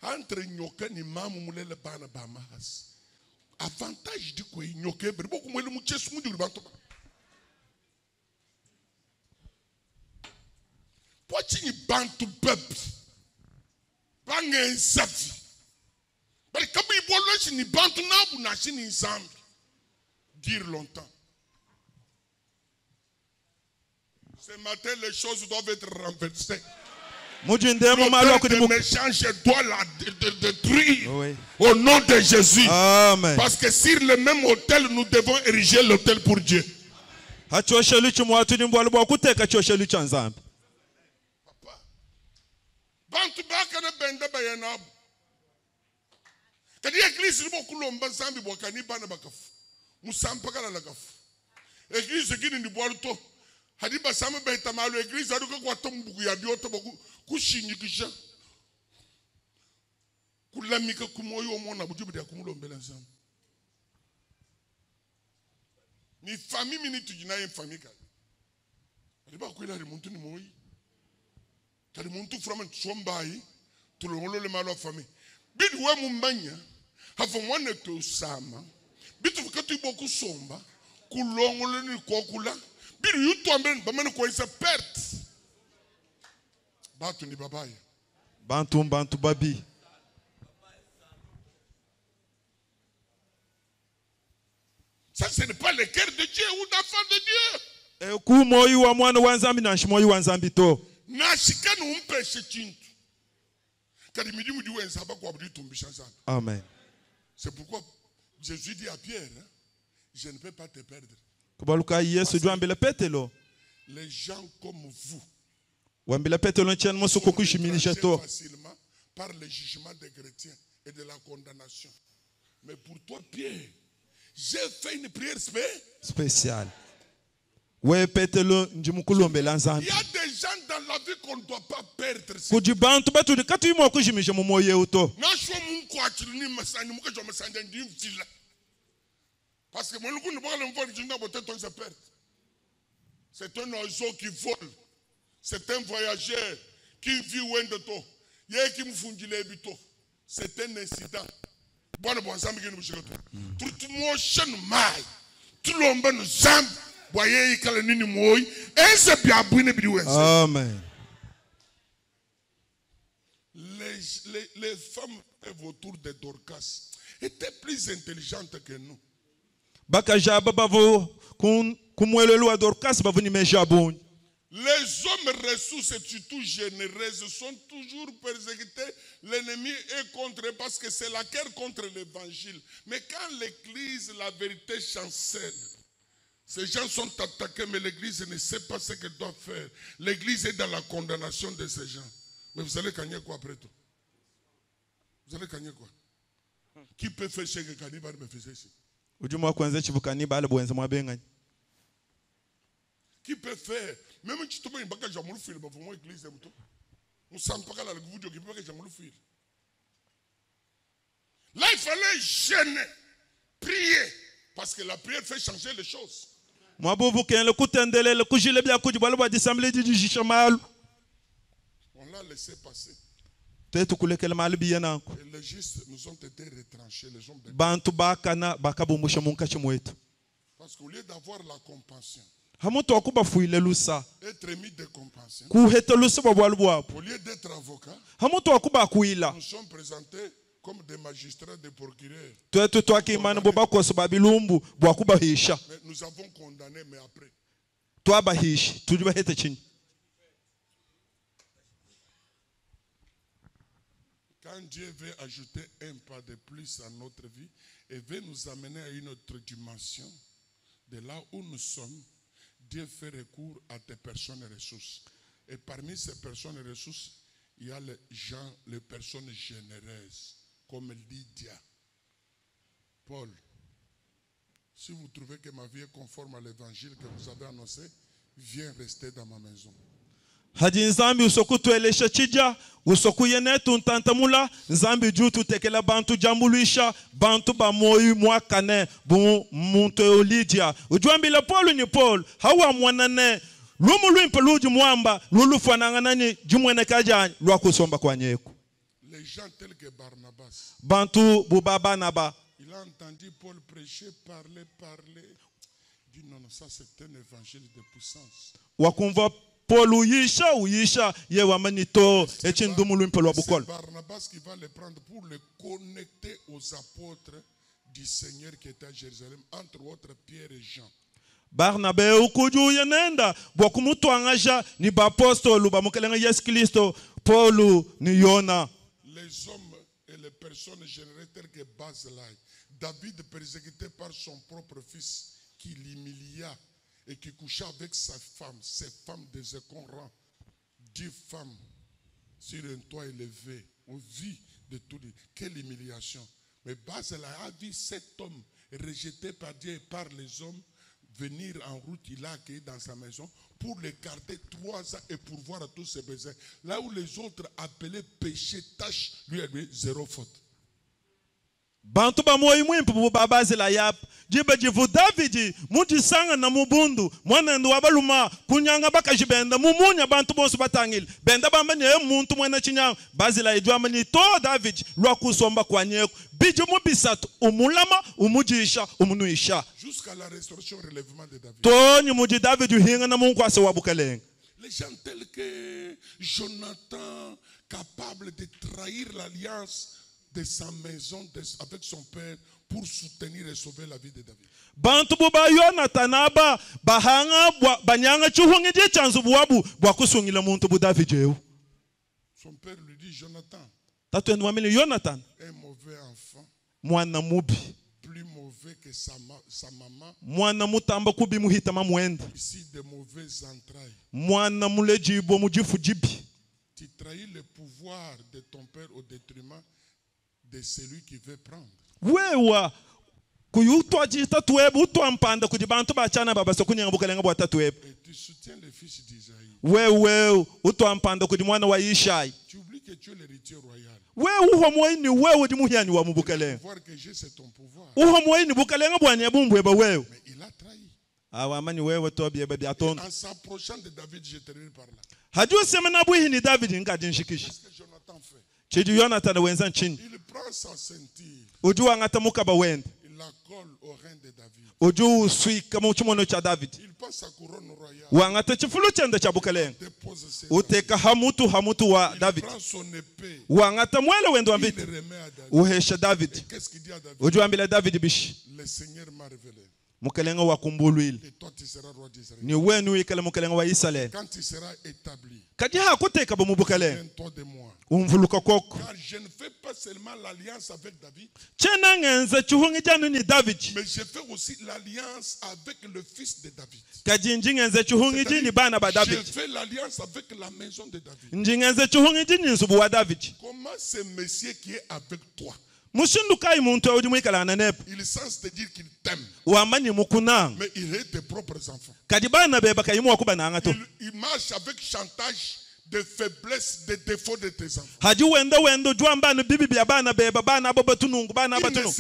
entre nyoka ni mamu mulele bana bamas avantage de quoi nyoke ber boku mwele muchesu mudi bantu watching bantu beb bangen safi bari kabi bolo ni bantu nabu na shini zambi dire longtemps. Ce matin les choses doivent être renversées. Le méchant, je dois la détruire au nom de Jésus. Amen. Parce que sur le même autel, nous devons ériger l'autel pour Dieu. Papa, bantu bakana benda bayanabu. Kadi église beaucoup lomba zambi bokani bana bakafu. Musampaka la kafu. Église kini ni boaluto. Hadi basama beta malo église aduka kwa tombuku ya bioto boku kushinyikisha. Kulamika kumoyo omona bujubu ya kumulombela zambi. Ni famille minute jinaye famille kali. Aliba kwela ri muntu ni moyi. Kali muntu from Chombai tulongolo le malo famille. Bidi we mumbanya hafa mwana to sama. Bitu fikatu boku somba kulongolo ni kokula. Bidi yuto amben bamene ko isa perte. Batu ni babaye. Bantu babi. Ça ce n'est pas le cœur de Dieu ou d'enfant de Dieu. Ku moyo wa mwana wa nzambi na shimoyo wa nzambi to. Na shikana umpeshe chintu. Kadi midimu di wenza ba kwa budi tumbisha sana. Amen. C'est pourquoi Jésus dit à Pierre, je ne peux pas te perdre. Kubaluka Yesu duambele petelo. Les gens comme vous. Wambele petelo nchene moso kukushiminisha to. Facilement par le jugement des chrétiens et de la condamnation. Mais pour toi Pierre, j'ai fait une prière spéciale. We petelo njimukulombela nzambi. Il y a des gens dans la vie qu'on ne doit pas perdre. Kujibantu batu de katu imo kujimisha mumoye uto. Nashwa mungu achilini masani muka jwa masanja ndi mfila. Parce que mon loup ne peut pas le voir peut-être on se perd. C'est un oiseau qui vole. C'est un voyageur qui vit loin de toi. Yé qui me fondit les bito. C'est un incident. Bon bon ensemble qui nous chute. Tout le monde chante mal. Tout le monde nous zambe. Voyez il calme ni moi. Et c'est bien abouine bioué. Amen. Les femmes autour de Dorcas étaient plus intelligentes que nous. Bakaja babo kumwelelo wa Dorcas bavuni mejabuni. Les hommes ressources et surtout généreux sont toujours persécutés. L'ennemi est contre eux parce que c'est la guerre contre l'évangile. Mais quand l'église, la vérité chancelle, ces gens sont attaqués, mais l'église ne sait pas ce qu'elle doit faire. L'église est dans la condamnation de ces gens. Mais vous allez gagner quoi après tout? Vous allez gagner quoi? Qui peut faire ce que Cannibal me faisait ici? Qui peut faire? Même si tu me dis que j'ai un film, pour moi, l'église, on ne sent pas que la vidéo qui peut que j'ai un film. Là, il fallait gêner, prier, parce que la prière fait changer les choses. On l'a laissé passer. Et les justes nous ont été retranchés, les hommes de Dieu. Parce qu'au lieu d'avoir la compassion, être émis de compassion, au lieu d'être avocat, nous sommes présentés comme des magistrats, des procureurs. Mais nous avons condamné, mais après. Quand Dieu veut ajouter un pas de plus à notre vie et veut nous amener à une autre dimension, de là où nous sommes, Dieu fait recours à des personnes ressources. Et parmi ces personnes ressources, il y a les gens, les personnes généreuses, comme Lydia. Paul, si vous trouvez que ma vie est conforme à l'évangile que vous avez annoncé, viens rester dans ma maison. Hadi nzambi usokutuelesha chija usokuyene tuntantamula nzambi juu tutekela bantu jambulisha bantu ba moyu mwakane bu muntu Lydia ujwambila Paul ni Paul hawa mwanane lumu lwimpe luji mwamba lulufanangana jumwene kajani lwa kusomba kwa nyeku. Les gens tels que Barnabas, bantu bubaba naba, il a entendu Paul prêcher, parler. Il dit non, ça c'est un évangile de puissance. Wakumva Paul uyisha yewamanito echindumu mpelo bukol. Barnabas qui va le prendre pour le connecter aux apôtres du Seigneur qui était à Jérusalem, entre autres Pierre et Jean. Barnabé ukuju yenenda bokumutwangaja ni bapostolo bamukelenga Yesu Kristo Paul ni Yona. Les hommes et les personnes générées telles que Baselai, David persécuté par son propre fils qui l'humilia et qui coucha avec sa femme, ces femmes des écorants, 10 femmes sur un toit élevé, on vit de tout. Quelle humiliation. Mais Baselai a vu cet homme rejeté par Dieu et par les hommes venir en route, il l'a accueilli dans sa maison pour le garder 3 ans et pourvoir à tous ses besoins. Là où les autres appelaient péché, tâche, lui a eu 0 faute. Bantu ba moyo mwimpu bubabazi la yap jibe jivu David muti sanga na mubundu mwana ndo wabaluma kunyanga bakajibenda mumunya bantu bonso batangile benda bamanye muntu mwana chinyanga bazila idwa mani to David lwa kusomba kwa nyeko bije mubisatu umulama umujisha umunuisha jusqu'à la restauration relèvement de David toni muji David hinga na mungu ase wabukalenga. Les gens tels que Jonathan capable de trahir l'alliance de sa maison avec son père pour soutenir et sauver la vie de David. Bantu buba Jonathan aba bahanga banyanga chuhungi je chanzu buabu bwakusungila muntu bu David jeu. Son père lui dit Jonathan. Tatu ndwamile Jonathan. Un mauvais enfant. Mwana mubi. Plus mauvais que sa maman. Mwana mutamba kubi muhita mamwenda. Ici de mauvaises entrailles. Mwana muleji bo mujifu jibi. Tu trahis le pouvoir de ton père au détriment de celui qui veut prendre. Wewa kuyutwa jita tuwebu utwa mpanda kujibantu bachana baba sokunya ngabukalenga bwa tatuwebu. Et tu soutiens le fils d'Isaïe. Wewe utwa mpanda kujimwana wa Ishai. Tu oublies que tu es l'héritier royal. Wewe uho moyini wewe dimuhyani wa mubukalenga. Voir que j'ai c'est ton pouvoir. Uho moyini bukalenga bwa nyabumbwe ba wewe. Mais il a trahi. Awamani wewe to biebe biaton. En s'approchant de David, je termine par là. Hajua semena buhi ni David ngajinshikisha. Qu'est-ce que Jonathan fait? Chidi Jonathan wenza chini. Il prend sa ceinture. Ujua ngatamuka ba wenda. Il la colle au rein de David. Uju suika mu chimono cha David. Il passe sa couronne royale. Wangata chifulu chenda cha bukalenga. Uteka hamutu wa David. Il prend son épée. Wangata mwele wendo ambiti. Il remet à David. Uhesha David. Qu'est-ce qu'il dit à David? Ujua ambile David bishi. Le Seigneur m'a révélé. mukelenga wa kumbulwile Et toi, tu seras roi d'Israël. ni wenu ikale mukelenga wa Israel Quand tu seras établi, kadi hakuteka ba mubukele viens-toi de moi. umvuluka koko Car je ne fais pas seulement l'alliance avec David, chena ngenze chihungi janu ni David mais je fais aussi l'alliance avec le fils de David. kadi ngenze chihungi jini bana ba Je David fais l'alliance avec la maison de David. ngenze chihungi jini nsubu wa David Comment ce monsieur qui est avec toi, mushindu kai muntu odi mwikala na nepo il sens te dire qu'il t'aime, wamani mukunanga mais il est tes propres enfants. kadi bana beba kayimu wakuba nanga to Il marche avec chantage de faiblesse, de défauts de tes enfants. haji wendo jwamba ni bibi bya bana beba bana baba tunungu bana Tu ne batunungu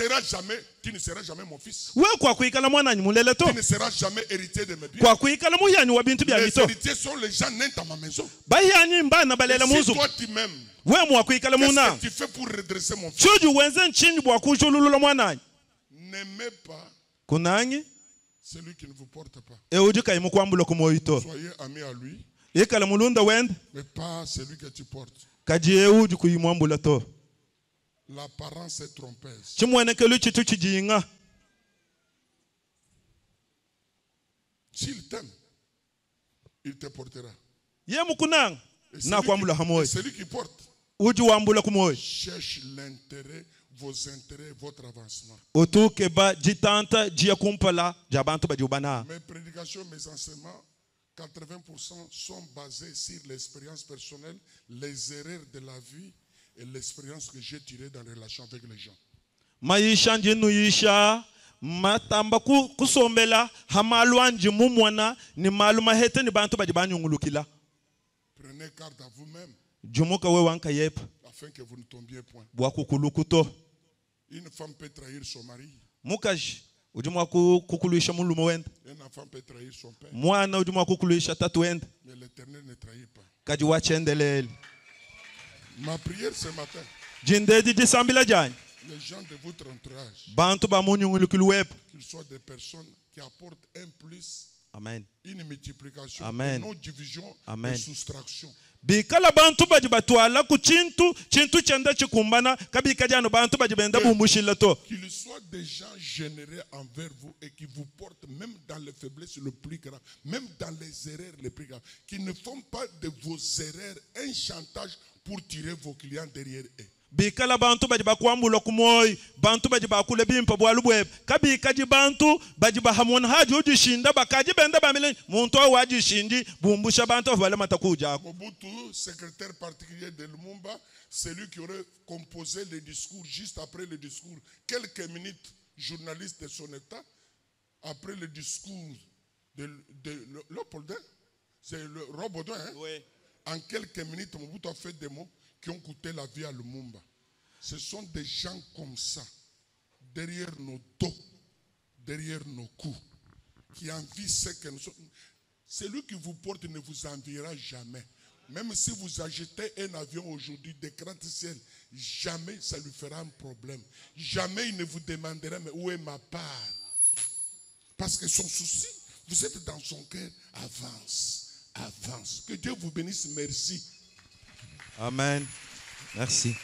seras jamais mon fils. we kwa kuikala mwana mulele to Tu ne seras jamais héritier de mes biens. kwa kuikala muhyani wa bintu bya Les mito héritiers sont les gens nés dans ma maison. bahyani mbana balela Si muzu toi tu m'aimes, we mu kuikala muna qu'est-ce que tu fais pour redresser mon fils? chuju wenze nchinji bwa kujululula mwana N'aimez pas kunangi celui qui ne vous porte pas. eudi kayimu kwambula kumoyito Soyez amis à lui, ikala mulunda wende mais pas celui que tu portes. kadi eudi kuyimwambula to L'apparence est trompeuse. chimwenekelu chitu chijinga S'il t'aime, il te portera. ye mukunanga Et na kwambula hamoyi celui qui porte uji wambula kumoyi cherche l'intérêt, vos intérêts, votre avancement. utuke ba jitanta jia kumpala jabantu bajubana Mes prédications, mes enseignements, 80% sont basés sur l'expérience personnelle, les erreurs de la vie et l'expérience que j'ai tirée dans les relations avec les gens. maisha njinu yisha matamba kusombela hamalwanji mumwana ni maluma hete ni bantu bajibanyungulukila Prenez garde à vous-même jumuka we wanka yepa afin que vous ne tombiez point. bwa kukulukuto Une femme peut trahir son mari, mukaji ujumwa kukuluisha mulumo wenda un enfant peut trahir son père, mwana ujumwa kukuluisha tatu wenda mais l'Éternel ne trahit pas. kaji wachendelele Ma prière ce matin, jindedi disambila jani les gens de votre entourage, bantu bamunyungulukilu wepa qu'ils soient des personnes qui apportent un plus, amen une multiplication, Amen. une non-division, Amen. une soustraction. bikala bantu baji batwala ku chintu chenda chikumbana kabika jano bantu baji benda bumushila to Qu'ils soient des gens généreux envers vous et qui vous portent même dans les faiblesses les plus graves, même dans les erreurs les plus graves, qui ne font pas de vos erreurs un chantage pour tirer vos clients derrière eux. bikala bantu baji bakwambula kumoyi bantu baji bakule bimpa bwalu bwebe kabika ji bantu baji bahamona haji ujishinda bakaji benda bamile muntu wajishindi bumbusha bantu bale matakuja Mobutu, secrétaire particulier de Lumumba, celui qui aurait composé le discours juste après le discours, quelques minutes, journaliste de son état, après le discours de Léopoldin, c'est le Robodin, hein? Oui. En quelques minutes, Mobutu a fait des mots qui ont coûté la vie à Lumumba. Ce sont des gens comme ça, derrière nos dos, derrière nos coups, qui envient ce que nous sommes. Celui qui vous porte ne vous enviera jamais. Même si vous achetez un avion aujourd'hui de gratte-ciel, jamais ça lui fera un problème. Jamais il ne vous demandera, mais où est ma part? Parce que son souci, vous êtes dans son cœur, avance, avance. Que Dieu vous bénisse, merci. Amen. Merci.